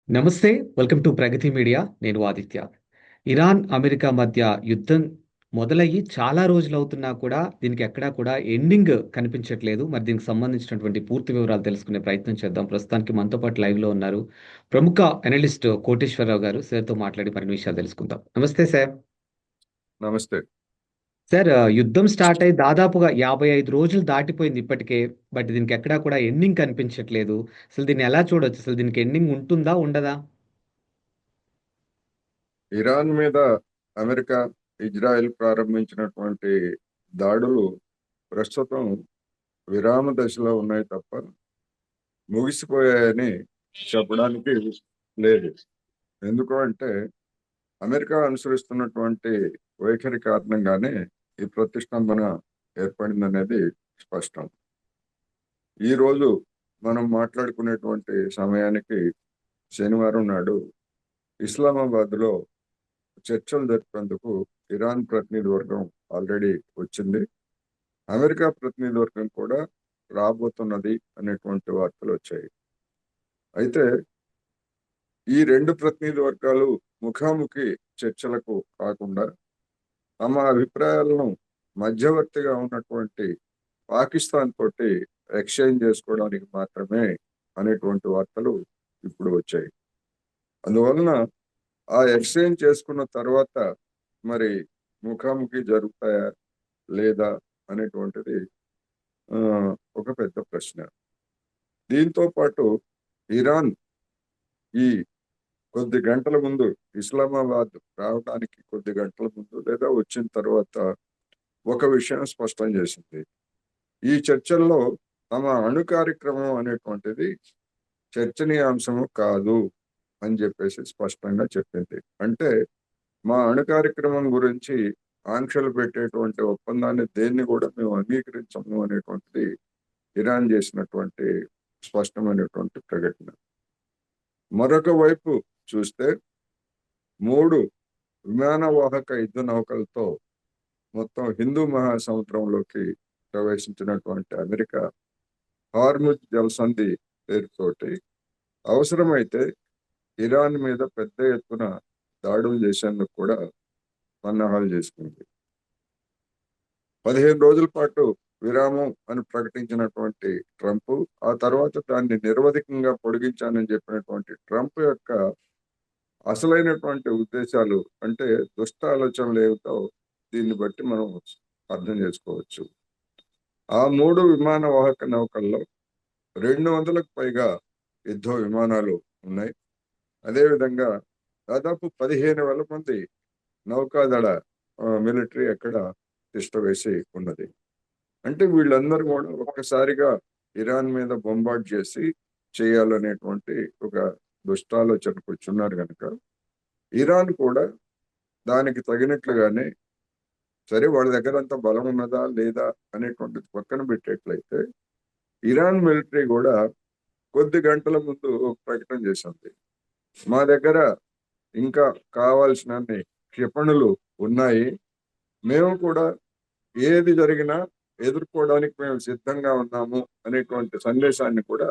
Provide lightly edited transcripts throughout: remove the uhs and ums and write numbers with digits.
నమస్తే. Welcome to Pragati Media. నేను Aditya. Iran, America మధ్య యుద్ధం మొదలయ్యి చాలా రోజులవుతున్నా కూడా దీనికి ఎక్కడా కూడా ఎండింగ్ కనిపించట్లేదు. మరి దీనికి సంబంధించినటువంటి పూర్తి వివరాలు తెలుసుకునే ప్రయత్నం చేద్దాం. ప్రస్తుతానికి మనతో పాటు లైవ్‌లో ఉన్నారు. ప్రముఖ అనలిస్ట్ కోటేశ్వరరావు గారు. సార్‌తో మాట్లాడి మరిన్ని విషయాలు తెలుసుకుందాం. నమస్తే సార్. నమస్తే. సార్, యుద్ధం స్టార్ట్ అయ్యి దాదాపుగా 55 రోజులు దాటిపోయింది ఇప్పటికే. బట్ దీనికి ఎక్కడా కూడా ఎండింగ్ కనిపించట్లేదు. అసలు దీన్ని ఎలా చూడొచ్చు? అసలు దీనికి ఎండింగ్ ఉంటుందా? ఉండదా? ఇరాన్ మీద అమెరికా, ఇజ్రాయెల్ ప్రారంభించినటువంటి దాడులు ప్రస్తుతం విరామ దశలో ఉన్నాయి తప్ప ముగిసిపోయాయని చెప్పడానికి లేదు. ఎందుకు అంటే అమెరికా అనుసరిస్తున్నటువంటి వైఖరి కారణంగానే ఈ ప్రతిష్టంభన ఏర్పడిందనేది స్పష్టం. ఈరోజు మనం మాట్లాడుకునేటువంటి సమయానికి శనివారం నాడు ఇస్లామాబాద్లో చర్చలు జరిపేందుకు ఇరాన్ ప్రతినిధి వర్గం ఆల్రెడీ వచ్చింది. అమెరికా ప్రతినిధి వర్గం కూడా రాబోతున్నది అనేటువంటి వార్తలు వచ్చాయి. అయితే ఈ రెండు ప్రతినిధి వర్గాలు ముఖాముఖి చర్చలకు కాకుండా తమ అభిప్రాయాలను మధ్యవర్తిగా ఉన్నటువంటి పాకిస్తాన్ తోటి ఎక్స్చేంజ్ చేసుకోవడానికి మాత్రమే అనేటువంటి వార్తలు ఇప్పుడు వచ్చాయి. అందువలన ఆ ఎక్స్చేంజ్ చేసుకున్న తర్వాత మరి ముఖాముఖి జరుగుతాయా లేదా అనేటువంటిది ఆ, ఒక పెద్ద ప్రశ్న. దీంతో పాటు ఇరాన్ ఈ కొద్ది గంటల ముందు ఇస్లామాబాద్ రావడానికి కొద్ది గంటల ముందు లేదా వచ్చిన తర్వాత ఒక విషయం స్పష్టం చేసింది. ఈ చర్చల్లో తమ అణు కార్యక్రమం అనేటువంటిది చర్చనీయాంశము కాదు అని చెప్పేసి స్పష్టంగా చెప్పింది. అంటే మా అణు కార్యక్రమం గురించి ఆంక్షలు పెట్టేటువంటి ఒప్పందాన్ని దేన్ని కూడా మేము అంగీకరించము అనేటువంటిది ఇరాన్ చేసినటువంటి స్పష్టమైనటువంటి ప్రకటన. మరొక వైపు చూస్తే 3 విమానవాహక యుద్ధ నౌకలతో మొత్తం హిందూ మహాసముద్రంలోకి ప్రవేశించినటువంటి అమెరికా హార్ముజ్ జలసంధి పేరుతోటి అవసరమైతే ఇరాన్ మీద పెద్ద ఎత్తున దాడులు చేసేందుకు కూడా సన్నాహాలు చేసుకుంది. 15 రోజుల పాటు విరామం అని ప్రకటించినటువంటి ట్రంప్ ఆ తర్వాత దాన్ని నిరవధికంగా పొడిగించానని చెప్పినటువంటి ట్రంప్ యొక్క అసలైనటువంటి ఉద్దేశాలు అంటే దుష్ట ఆలోచనలు ఏమిటో దీన్ని బట్టి మనం అర్థం చేసుకోవచ్చు. ఆ 3 విమాన వాహక నౌకల్లో 200లకు పైగా యుద్ధ విమానాలు ఉన్నాయి. అదేవిధంగా దాదాపు 15,000 మంది నౌకాదళ మిలిటరీ అక్కడ తిష్టవేసి ఉన్నది. అంటే వీళ్ళందరూ కూడా ఒక్కసారిగా ఇరాన్ మీద బొంబార్డ్ చేసి చేయాలనేటువంటి ఒక దుష్టాలోచనకు వచ్చున్నారు కనుక ఇరాన్ కూడా దానికి తగినట్లుగానే సరే వాళ్ళ దగ్గర అంత బలం ఉన్నదా లేదా అనేటువంటిది పక్కన పెట్టేట్లయితే ఇరాన్ మిలిటరీ కూడా కొద్ది గంటల ముందు ఒక ప్రకటన చేసింది. మా దగ్గర ఇంకా కావాల్సినన్ని క్షిపణులు ఉన్నాయి, మేము కూడా ఏది జరిగినా ఎదుర్కోవడానికి మేము సిద్ధంగా ఉన్నాము అనేటువంటి సందేశాన్ని కూడా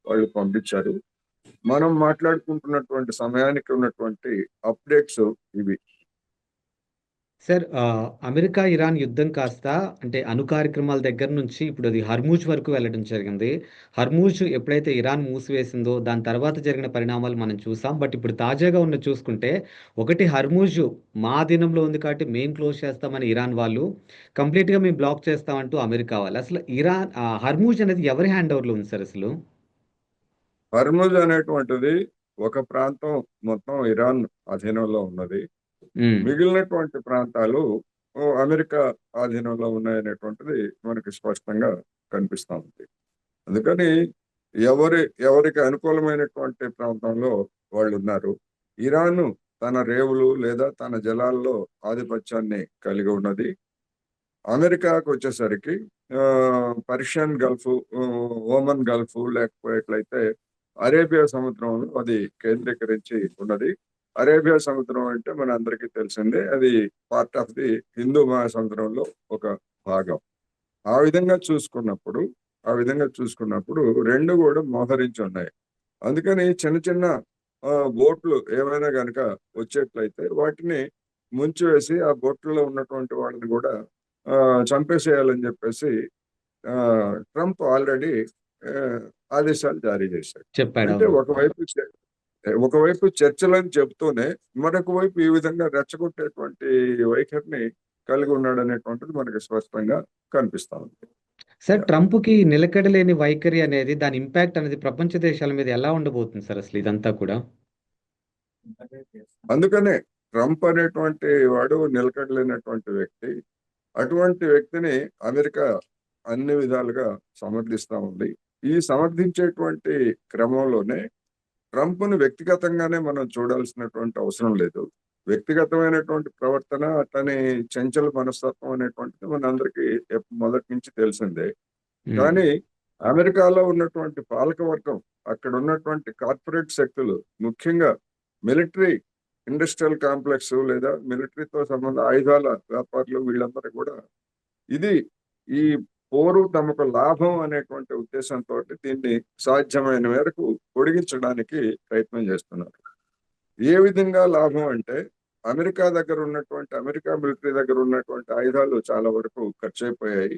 వాళ్ళు పంపించారు. మనం మాట్లాడుకుంటున్నటువంటి సమయానికి ఉన్నటువంటి అప్డేట్స్ ఇవి. సార్, అమెరికా, ఇరాన్ యుద్ధం కాస్త అంటే అణు కార్యక్రమాల దగ్గర నుంచి ఇప్పుడు అది హర్మూజ్ వరకు వెళ్ళడం జరిగింది. హర్మూజ్ ఎప్పుడైతే ఇరాన్ మూసివేసిందో దాని తర్వాత జరిగిన పరిణామాలు మనం చూసాం. బట్ ఇప్పుడు తాజాగా ఉన్న చూసుకుంటే ఒకటి హర్మూజ్ మా అధీనంలో ఉంది కాబట్టి మేము క్లోజ్ చేస్తామని ఇరాన్ వాళ్ళు, కంప్లీట్‌గా మేము బ్లాక్ చేస్తామంటూ అమెరికా వాళ్ళు. అసలు హర్మూజ్ అనేది ఎవరి హ్యాండ్ ఓవర్‌లో ఉంది సార్ అసలు? హర్ముజ్ అనేటువంటిది ఒక ప్రాంతం మొత్తం ఇరాన్ అధీనంలో ఉన్నది. హ్మ్. మిగిలినటువంటి ప్రాంతాలు అమెరికా ఆధీనంలో ఉన్నాయనేటువంటిది మనకి స్పష్టంగా కనిపిస్తా ఉంది. అందుకని ఎవరికి అనుకూలమైనటువంటి ప్రాంతంలో వాళ్ళు ఉన్నారు. ఇరాన్ తన రేవులు లేదా తన జలాల్లో ఆధిపత్యాన్ని కలిగి ఉన్నది. అమెరికాకు వచ్చేసరికి పర్షియన్ గల్ఫ్, ఓమన్ గల్ఫ్ లేకపోయేట్లయితే అరేబియా సముద్రంలో అది కేంద్రీకరించి ఉన్నది. అరేబియా సముద్రం అంటే మన అందరికీ తెలిసిందే, అది పార్ట్ ఆఫ్ ది హిందూ మహాసముద్రంలో ఒక భాగం. ఆ విధంగా చూసుకున్నప్పుడు ఆ విధంగా చూసుకున్నప్పుడు రెండు కూడా మోహరించి ఉన్నాయి. అందుకని చిన్న చిన్న బోట్లు ఏమైనా కనుక వచ్చేట్లయితే వాటిని ముంచివేసి ఆ బోట్లలో ఉన్నటువంటి వాళ్ళని కూడా ఆ, చంపేసేయాలని చెప్పేసి ఆ, ట్రంప్ ఆల్రెడీ ఆదేశాలు జారీ చేశాడు. చెప్పాడు. అంటే అవును. ఒకవైపు చర్చలని చెబుతూనే మరొక వైపు ఈ విధంగా రెచ్చగొట్టేటువంటి వైఖరిని కలిగి ఉన్నాడు అనేటువంటిది మనకి స్పష్టంగా కనిపిస్తా ఉంది. Sir, yeah. ట్రంప్‌కి నిలకడలేని వైఖరి అనేది, దాని ఇంపాక్ట్ అనేది ప్రపంచ దేశాల మీద ఎలా ఉండబోతుంది సార్ అసలు ఇదంతా కూడా? అందుకనే ట్రంప్ అనేటువంటి వాడు నిలకడలేనటువంటి వ్యక్తి. అటువంటి వ్యక్తిని అమెరికా అన్ని విధాలుగా సమర్థిస్తా ఉంది. ఈ సమర్థించేటువంటి క్రమంలోనే ట్రంప్ను వ్యక్తిగతంగానే మనం చూడాల్సినటువంటి అవసరం లేదు. వ్యక్తిగతమైనటువంటి ప్రవర్తన అతని చంచల మనస్తత్వం అనేటువంటిది మనందరికీ మొదటి నుంచి తెలిసిందే. హ్మ్. కానీ అమెరికాలో ఉన్నటువంటి పాలకవర్గం, అక్కడ ఉన్నటువంటి కార్పొరేట్ శక్తులు, ముఖ్యంగా మిలిటరీ ఇండస్ట్రియల్ కాంప్లెక్స్ లేదా మిలిటరీతో సంబంధ ఆయుధాల వ్యాపారులు, వీళ్ళందరూ కూడా ఇది ఈ పోరు తమకు లాభం అనేటువంటి ఉద్దేశంతో దీన్ని సాధ్యమైన మేరకు పొడిగించడానికి ప్రయత్నం చేస్తున్నారు. ఏ విధంగా లాభం అంటే, అమెరికా మిలిటరీ దగ్గర ఉన్నటువంటి ఆయుధాలు చాలా వరకు ఖర్చు అయిపోయాయి.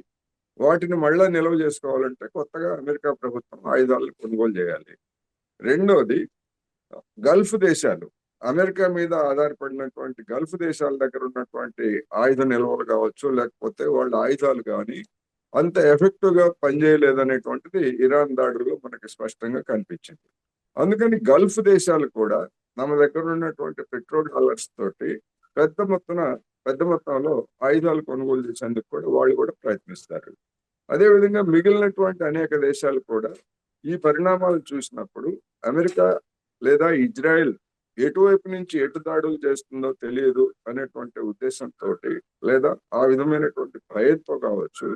వాటిని మళ్ళా నిల్వ చేసుకోవాలంటే కొత్తగా అమెరికా ప్రభుత్వం ఆయుధాలను కొనుగోలు చేయాలి. రెండోది, గల్ఫ్ దేశాలు, అమెరికా మీద ఆధారపడినటువంటి గల్ఫ్ దేశాల దగ్గర ఉన్నటువంటి ఆయుధ నిల్వలు కావచ్చు, లేకపోతే వాళ్ళ ఆయుధాలు కానీ అంత ఎఫెక్టివ్ గా పనిచేయలేదనేటువంటిది ఇరాన్ దాడుల్లో మనకి స్పష్టంగా కనిపించింది. అందుకని గల్ఫ్ దేశాలు కూడా మన దగ్గర ఉన్నటువంటి పెట్రోల్ డాలర్స్ తోటి పెద్ద మొత్తం పెద్ద మొత్తంలో ఆయుధాలు కొనుగోలు చేసేందుకు కూడా వాళ్ళు కూడా ప్రయత్నిస్తారు. అదేవిధంగా మిగిలినటువంటి అనేక దేశాలు కూడా ఈ పరిణామాలు చూసినప్పుడు అమెరికా లేదా ఇజ్రాయెల్ ఎటువైపు నుంచి ఎటు దాడులు చేస్తుందో తెలియదు అనేటువంటి ఉద్దేశంతో, లేదా ఆ విధమైనటువంటి భయంతో కావచ్చు,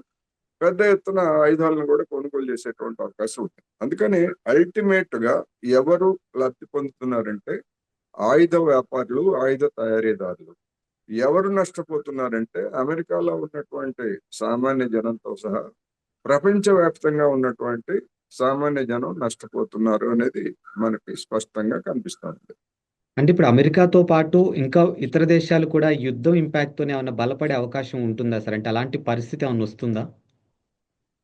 పెద్ద ఎత్తున ఆయుధాలను కూడా కొనుగోలు చేసేటువంటి అవకాశం ఉంది. అందుకని అల్టిమేట్ గా ఎవరు లబ్ధి పొందుతున్నారంటే ఆయుధ వ్యాపారులు, ఆయుధ తయారీదారులు. ఎవరు నష్టపోతున్నారంటే అమెరికాలో ఉన్నటువంటి సామాన్య జనంతో సహా ప్రపంచవ్యాప్తంగా ఉన్నటువంటి సామాన్య జనం నష్టపోతున్నారు అనేది మనకి స్పష్టంగా కనిపిస్తుంది. అంటే ఇప్పుడు అమెరికాతో పాటు ఇంకా ఇతర దేశాలు కూడా యుద్ధం ఇంపాక్ట్‌తోని ఏమన్నా బలపడే అవకాశం ఉంటుందా సార్? అంటే అలాంటి పరిస్థితి ఏమన్నా వస్తుందా?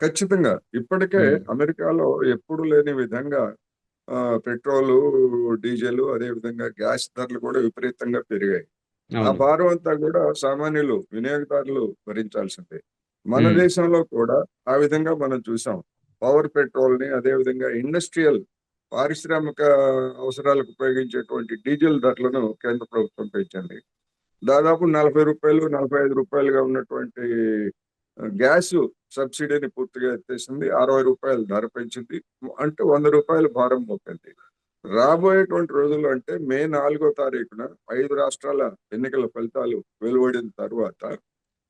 ఖచ్చితంగా ఇప్పటికే హ్మ్. అమెరికాలో ఎప్పుడు లేని విధంగా పెట్రోలు, డీజిల్, అదే విధంగా గ్యాస్ ధరలు కూడా విపరీతంగా పెరిగాయి. ఆ అవును. భారం అంతా కూడా సామాన్యులు, వినియోగదారులు భరించాల్సిందే. మన హ్మ్. దేశంలో కూడా ఆ విధంగా మనం చూసాం. పవర్ పెట్రోల్ ని, అదే విధంగా ఇండస్ట్రియల్ పారిశ్రామిక అవసరాలకు ఉపయోగించేటువంటి డీజిల్ ధరలను కేంద్ర ప్రభుత్వం పెంచింది. దాదాపు రూ. 40, రూ. 45గా ఉన్నటువంటి గ్యాస్ సబ్సిడీని పూర్తిగా ఎత్తేసింది. రూ. 60 ధర పెంచింది. అంటే రూ. 100 భారం మోపింది. రాబోయేటువంటి రోజుల్లో అంటే మే 4వ తారీఖున 5 రాష్ట్రాల ఎన్నికల ఫలితాలు వెలువడిన తర్వాత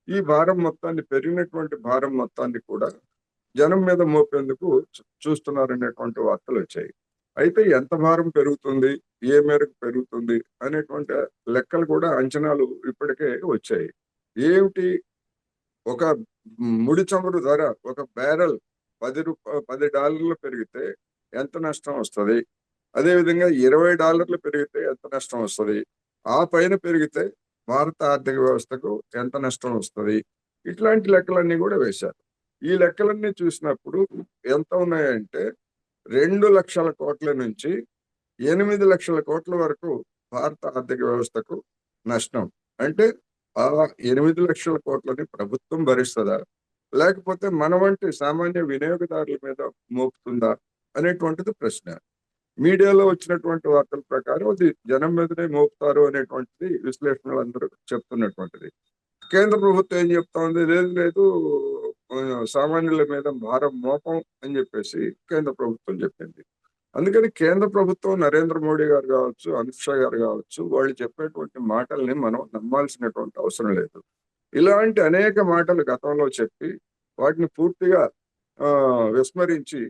ఈ భారం మొత్తాన్ని, పెరిగినటువంటి భారం మొత్తాన్ని కూడా జనం మీద మోపేందుకు చూస్తున్నారనేటువంటి వార్తలు వచ్చాయి. అయితే ఎంత భారం పెరుగుతుంది, ఏ మేరకు పెరుగుతుంది అనేటువంటి లెక్కలు కూడా, అంచనాలు ఇప్పటికే వచ్చాయి. ఏమిటి, ఒక ముడి చమురు ధర, ఒక బ్యారెల్ $10 పెరిగితే ఎంత నష్టం వస్తుంది, అదేవిధంగా $20 పెరిగితే ఎంత నష్టం వస్తుంది, ఆ పైన పెరిగితే భారత ఆర్థిక వ్యవస్థకు ఎంత నష్టం వస్తుంది, ఇట్లాంటి లెక్కలన్నీ కూడా వేశారు. ఈ లెక్కలన్నీ చూసినప్పుడు ఎంత ఉన్నాయంటే 2 లక్షల కోట్ల నుంచి 8 లక్షల కోట్ల వరకు భారత ఆర్థిక వ్యవస్థకు నష్టం. అంటే ఆ 8 లక్షల కోట్లని ప్రభుత్వం భరిస్తుందా, లేకపోతే మన వంటి సామాన్య వినియోగదారుల మీద మోపుతుందా అనేటువంటిది ప్రశ్న. మీడియాలో వచ్చినటువంటి వార్తల ప్రకారం అది జనం మీదనే మోపుతారు అనేటువంటిది విశ్లేషణలు అందరూ చెప్తున్నటువంటిది. కేంద్ర ప్రభుత్వం ఏం చెప్తా ఉంది, లేదు లేదు, ఆ, సామాన్యుల మీద భారం మోపం అని చెప్పేసి కేంద్ర ప్రభుత్వం చెప్పింది. అందుకని కేంద్ర ప్రభుత్వం, నరేంద్ర మోడీ గారు కావచ్చు, అమిత్ షా గారు కావచ్చు, వాళ్ళు చెప్పేటువంటి మాటల్ని మనం నమ్మాల్సినటువంటి అవసరం లేదు. ఇలాంటి అనేక మాటలు గతంలో చెప్పి వాటిని పూర్తిగా ఆ విస్మరించి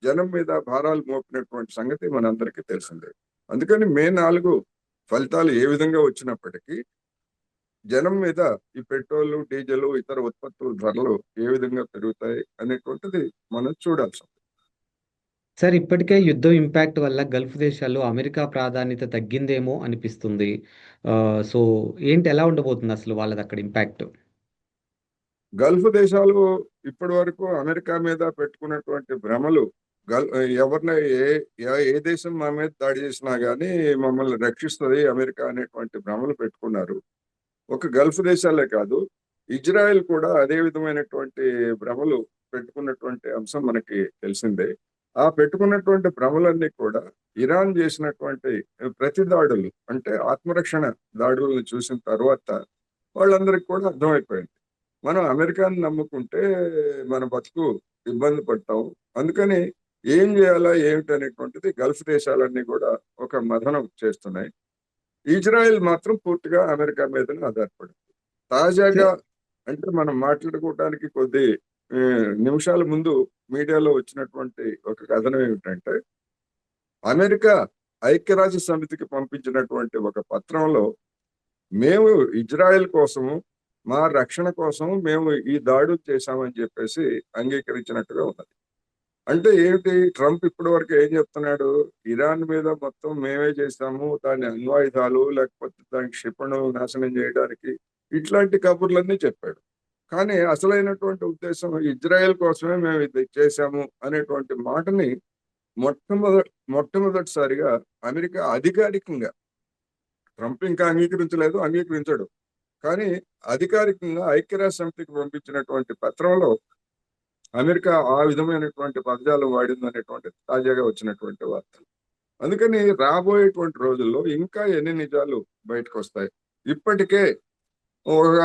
జనం మీద భారాలు మోపినటువంటి సంగతి మనందరికీ తెలిసిందే. అందుకని మే 4 ఫలితాలు ఏ విధంగా వచ్చినప్పటికీ జనం మీద ఈ పెట్రోల్, డీజిల్, ఇతర ఉత్పత్తుల ధరలు ఏ విధంగా పెరుగుతాయి అనేటువంటిది మనం చూడాల్సి ఉంది. సార్ ఇప్పటికే యుద్ధం ఇంపాక్ట్ వల్ల గల్ఫ్ దేశాల్లో అమెరికా ప్రాధాన్యత తగ్గిందేమో అనిపిస్తుంది. సో ఏంటి, ఎలా ఉండబోతుంది అసలు వాళ్ళది అక్కడ ఇంపాక్ట్? గల్ఫ్ దేశాలు ఇప్పటి వరకు అమెరికా మీద పెట్టుకున్నటువంటి భ్రమలు, గల్ ఎవరిని ఏ ఏ దేశం మా మీద దాడి చేసినా గానీ మమ్మల్ని రక్షిస్తుంది అమెరికా అనేటువంటి భ్రమలు పెట్టుకున్నారు. ఒక గల్ఫ్ దేశాలే కాదు, ఇజ్రాయెల్ కూడా అదే విధమైనటువంటి భ్రమలు పెట్టుకున్నటువంటి అంశం మనకి తెలిసిందే. ఆ పెట్టుకున్నటువంటి భ్రమలన్నీ కూడా ఇరాన్ చేసినటువంటి ప్రతి దాడులు, అంటే ఆత్మరక్షణ దాడులను చూసిన తర్వాత వాళ్ళందరికీ కూడా అర్థమైపోయింది, మనం అమెరికాని నమ్ముకుంటే మన బతుకు ఇబ్బంది పడతాం. అందుకని ఏం చేయాలా ఏమిటి అనేటువంటిది గల్ఫ్ దేశాలన్నీ కూడా ఒక మథనం చేస్తున్నాయి. ఇజ్రాయెల్ మాత్రం పూర్తిగా అమెరికా మీదనే ఆధారపడింది. తాజాగా, అంటే మనం మాట్లాడుకోవడానికి కొద్ది ఆ, నిమిషాల ముందు మీడియాలో వచ్చినటువంటి ఒక కథనం ఏమిటంటే, అమెరికా ఐక్యరాజ్య సమితికి పంపించినటువంటి ఒక పత్రంలో మేము ఇజ్రాయెల్ కోసము, మా రక్షణ కోసం మేము ఈ దాడులు చేశామని చెప్పేసి అంగీకరించినట్టుగా ఉన్నది. అంటే ఏమిటి, ట్రంప్ ఇప్పటి వరకు ఏం చెప్తున్నాడు, ఇరాన్ మీద మొత్తం మేమే చేశాము, దాని అణ్వాయుధాలు లేకపోతే దాని క్షిపణులు నాశనం చేయడానికి, ఇట్లాంటి కబుర్లన్నీ చెప్పాడు. కానీ అసలైనటువంటి ఉద్దేశం ఇజ్రాయెల్ కోసమే మేము ఇది చేశాము అనేటువంటి మాటని మొట్టమొదటిసారిగా అమెరికా అధికారికంగా, ట్రంప్ ఇంకా అంగీకరించలేదు, అంగీకరించడు, కానీ అధికారికంగా ఐక్యరాజ్య సమితికి పంపించినటువంటి పత్రంలో అమెరికా ఆ విధమైనటువంటి పదజాలం వాడింది అనేటువంటి తాజాగా వచ్చినటువంటి వార్తలు. అందుకని రాబోయేటువంటి రోజుల్లో ఇంకా ఎన్ని నిజాలు బయటకు వస్తాయి. ఇప్పటికే ఒక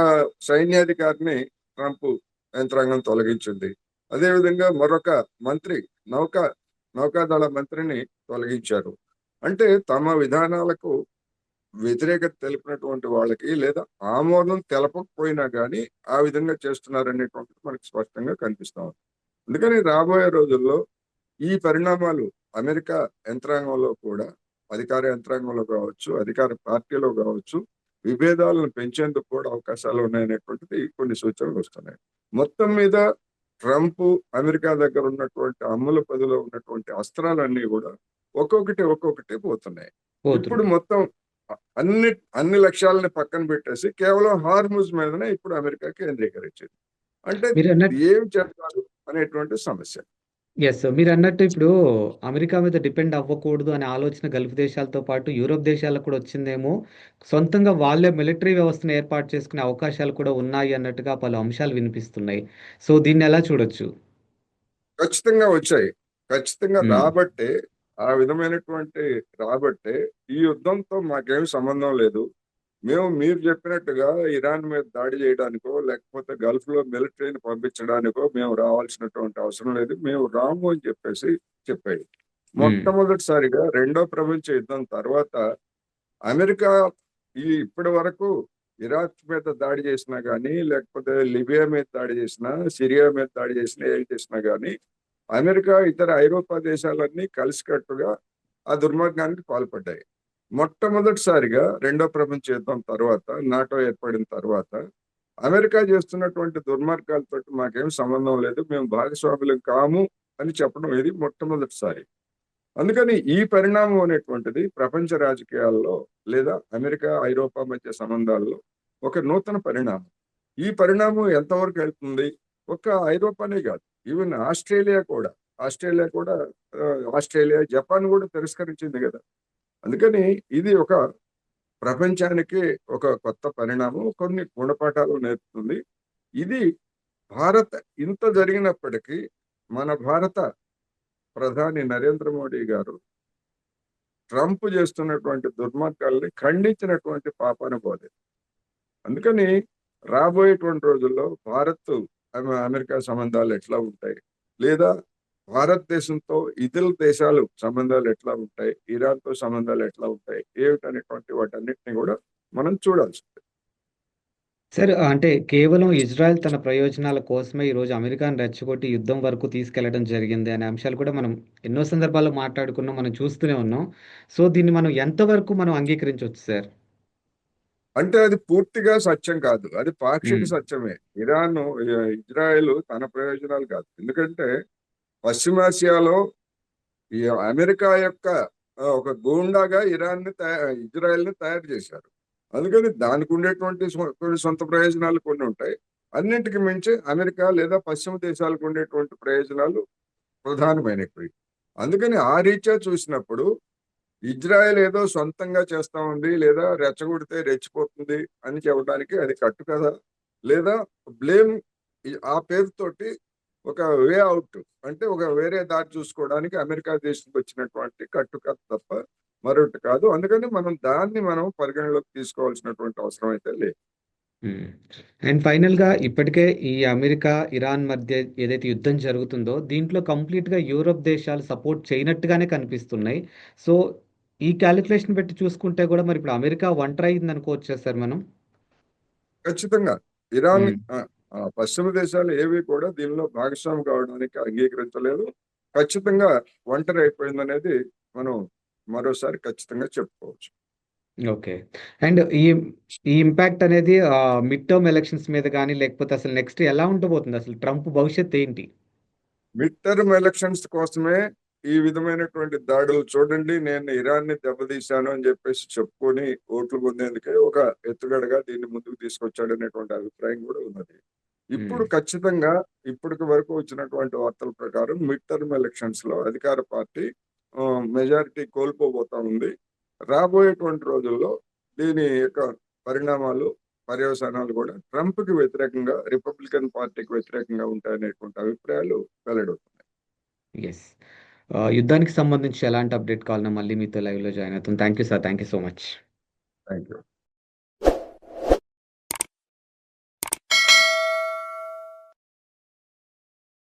సైన్యాధికారిని ట్రంప్ యంత్రాంగం తొలగించింది. అదేవిధంగా మరొక మంత్రి, నౌకా నౌకాదళ మంత్రిని తొలగించారు. అంటే తమ విధానాలకు వ్యతిరేకత తెలిపినటువంటి వాళ్ళకి, లేదా ఆమోదం తెలపకపోయినా కానీ ఆ విధంగా చేస్తున్నారనేటువంటిది మనకి స్పష్టంగా కనిపిస్తా ఉంది. అందుకని రాబోయే రోజుల్లో ఈ పరిణామాలు అమెరికా యంత్రాంగంలో కూడా, అధికార యంత్రాంగంలో కావచ్చు, అధికార పార్టీలో కావచ్చు, విభేదాలను పెంచేందుకు కూడా అవకాశాలు ఉన్నాయనేటువంటిది కొన్ని సూచనలు వస్తున్నాయి. మొత్తం మీద ట్రంప్ అమెరికా దగ్గర ఉన్నటువంటి అమ్ముల పదిలో ఉన్నటువంటి అస్త్రాలన్నీ కూడా ఒక్కొక్కటి పోతున్నాయి. ఇప్పుడు పోతున్నాయి. మొత్తం అన్ని అన్ని లక్ష్యాలని పక్కన పెట్టేసి కేవలం హార్ముజ్ మీదనే ఇప్పుడు అమెరికా కేంద్రీకరించింది. అంటే మీరు అన్నట్టు ఏం చేస్తారు అనేటువంటి సమస్య. ఎస్, మీరు అన్నట్టు ఇప్పుడు అమెరికా మీద డిపెండ్ అవ్వకూడదు అనే ఆలోచన గల్ఫ్ దేశాలతో పాటు యూరోప్ దేశాలకు కూడా వచ్చిందేమో. సొంతంగా వాళ్ళే మిలిటరీ వ్యవస్థను ఏర్పాటు చేసుకునే అవకాశాలు కూడా ఉన్నాయి అన్నట్టుగా పలు అంశాలు వినిపిస్తున్నాయి. సో దీన్ని ఎలా చూడొచ్చు? ఖచ్చితంగా వచ్చాయి. ఖచ్చితంగా ఉమ్, రాబట్టే, ఆ విధమైనటువంటి రాబట్టే ఈ యుద్ధంతో మాకేం సంబంధం లేదు, మేము మీరు చెప్పినట్టుగా ఇరాన్ మీద దాడి చేయడానికో లేకపోతే గల్ఫ్ లో మిలిటరీని పంపించడానికో మేము రావాల్సినటువంటి అవసరం లేదు, మేము రాము అని చెప్పేసి చెప్పాడు. ఉమ్, మొట్టమొదటిసారిగా రెండో ప్రపంచ యుద్ధం తర్వాత అమెరికా ఇప్పటి వరకు ఇరాక్ మీద దాడి చేసినా గానీ, లేకపోతే లిబియా మీద దాడి చేసినా, సిరియా మీద దాడి చేసినా, ఏం చేసినా గానీ అమెరికా ఇతర ఐరోపా దేశాలన్నీ కలిసికట్టుగా ఆ దుర్మార్గానికి పాల్పడ్డాయి. మొట్టమొదటిసారిగా రెండో ప్రపంచ యుద్ధం తర్వాత, నాటో ఏర్పడిన తర్వాత అమెరికా చేస్తున్నటువంటి దుర్మార్గాలతో మాకేం సంబంధం లేదు, మేము భాగస్వాములం కాము అని చెప్పడం ఇది మొట్టమొదటిసారి. అందుకని ఈ పరిణామం అనేటువంటిది ప్రపంచ రాజకీయాల్లో, లేదా అమెరికా ఐరోపా మధ్య సంబంధాల్లో ఒక నూతన పరిణామం. ఈ పరిణామం ఎంతవరకు వెళ్తుంది, ఒక ఐరోపానే కాదు, ఈవెన్ ఆస్ట్రేలియా కూడా ఆ, ఆస్ట్రేలియా, జపాన్ కూడా తిరస్కరించింది కదా. అందుకని ఇది ఒక ప్రపంచానికి ఒక కొత్త పరిణామం, కొన్ని గుణపాఠాలు నేర్పుతుంది. ఇది భారత్ ఇంత జరిగినప్పటికీ మన భారత ప్రధాని నరేంద్ర మోడీ గారు ట్రంప్ చేస్తున్నటువంటి దుర్మార్గాల్ని ఖండించినటువంటి పాపాన పోలేదు. అందుకని రాబోయేటువంటి రోజుల్లో భారత్ అమెరికా సంబంధాలు ఎట్లా ఉంటాయి, లేదా భారతదేశంతో ఇతర దేశాలు సంబంధాలు ఎట్లా ఉంటాయి, ఇరాన్తో సంబంధాలు ఎట్లా ఉంటాయి, ఏమిటనేటువంటి వాటన్నిటిని కూడా మనం చూడాల్సి ఉంటుంది. సార్ అంటే కేవలం ఇజ్రాయెల్ తన ప్రయోజనాల కోసమే ఈరోజు అమెరికాను రెచ్చగొట్టి యుద్ధం వరకు తీసుకెళ్లడం జరిగింది అనే అంశాలు కూడా మనం ఎన్నో సందర్భాల్లో మాట్లాడుకున్నాం, మనం చూస్తూనే ఉన్నాం. సో దీన్ని మనం ఎంతవరకు మనం అంగీకరించవచ్చు సార్? అంటే అది పూర్తిగా సత్యం కాదు, అది పాక్షిక ఉమ్, సత్యమే. ఇరాన్, ఇజ్రాయెల్ తన ప్రయోజనాలు కాదు. ఎందుకంటే పశ్చిమాసియాలో ఈ అమెరికా యొక్క ఒక గూండాగా ఇజ్రాయెల్ ని తయారు చేశారు. అందుకని దానికి ఉండేటువంటి కొన్ని సొంత ప్రయోజనాలు కొన్ని ఉంటాయి. అన్నింటికి మించి అమెరికా లేదా పశ్చిమ దేశాలకు ఉండేటువంటి ప్రయోజనాలు ప్రధానమైనవి. అందుకని ఆ రీత్యా చూసినప్పుడు ఇజ్రాయెల్ ఏదో సొంతంగా చేస్తా ఉంది లేదా రెచ్చగొడితే రెచ్చిపోతుంది అని చెప్పడానికి అది కట్టు కదా, లేదా బ్లేమ్ ఆ పేరుతోటి ఒక వే అవుట్, అంటే ఒక వేరే దారి చూసుకోవడానికి అమెరికా దేశం వచ్చినటువంటి కట్టు కథ తప్ప మరొకటి కాదు. అందుకని మనం పరిగణలోకి తీసుకోవాల్సినటువంటి అవసరం అయితే లేదు. అండ్ ఫైనల్గా ఇప్పటికే ఈ అమెరికా ఇరాన్ మధ్య ఏదైతే యుద్ధం జరుగుతుందో దీంట్లో కంప్లీట్గా యూరోప్ దేశాలు సపోర్ట్ చేయనట్టుగానే కనిపిస్తున్నాయి. సో ఈ క్యాలిక్యులేషన్ పెట్టి చూసుకుంటే కూడా మరి ఇప్పుడు అమెరికా ఒంటరి అయింది అనుకోవచ్చా సార్ మనం? ఖచ్చితంగా ఇరాన్ ఉమ్, పశ్చిమ దేశాలు ఏవి కూడా దీనిలో భాగస్వామి కావడానికి అంగీకరించలేదు. ఖచ్చితంగా ఒంటరి అయిపోయిందనేది మనం మరోసారి ఖచ్చితంగా చెప్పుకోవచ్చు. ఓకే. అండ్ ఈ ఈ ఇంపాక్ట్ అనేది మిడ్ టర్మ్ ఎలక్షన్స్ మీద కానీ లేకపోతే అసలు నెక్స్ట్ ఎలా ఉండబోతుంది, అసలు ట్రంప్ భవిష్యత్ ఏంటి? మిడ్ టర్మ్ ఎలక్షన్స్ కోసమే ఈ విధమైనటువంటి దాడులు చూడండి. నేను ఇరాన్ ని దెబ్బతీశాను అని చెప్పేసి చెప్పుకొని ఓట్లు పొందేందుకే ఒక ఎత్తుగడగా దీన్ని ముందుకు తీసుకొచ్చాడు అనేటువంటి అభిప్రాయం కూడా ఉన్నది. ఉమ్, ఇప్పుడు ఖచ్చితంగా ఇప్పటికి వరకు వచ్చినటువంటి వార్తల ప్రకారం మిడ్ టర్మ్ ఎలక్షన్స్ లో అధికార పార్టీ మెజారిటీ కోల్పోబోతా ఉంది. రాబోయేటువంటి రోజుల్లో దీని యొక్క పరిణామాలు, పర్యవసానాలు కూడా ట్రంప్ కి వ్యతిరేకంగా, రిపబ్లికన్ పార్టీకి వ్యతిరేకంగా ఉంటాయనేటువంటి అభిప్రాయాలు వెల్లడవుతున్నాయి. ఎస్. యుద్ధానికి సంబంధించి ఎలాంటి అప్డేట్ కావాలన్నా మళ్ళీ మీతో లైవ్లో జాయిన్ అవుతాం. Thank you sir, thank you so much. Thank you.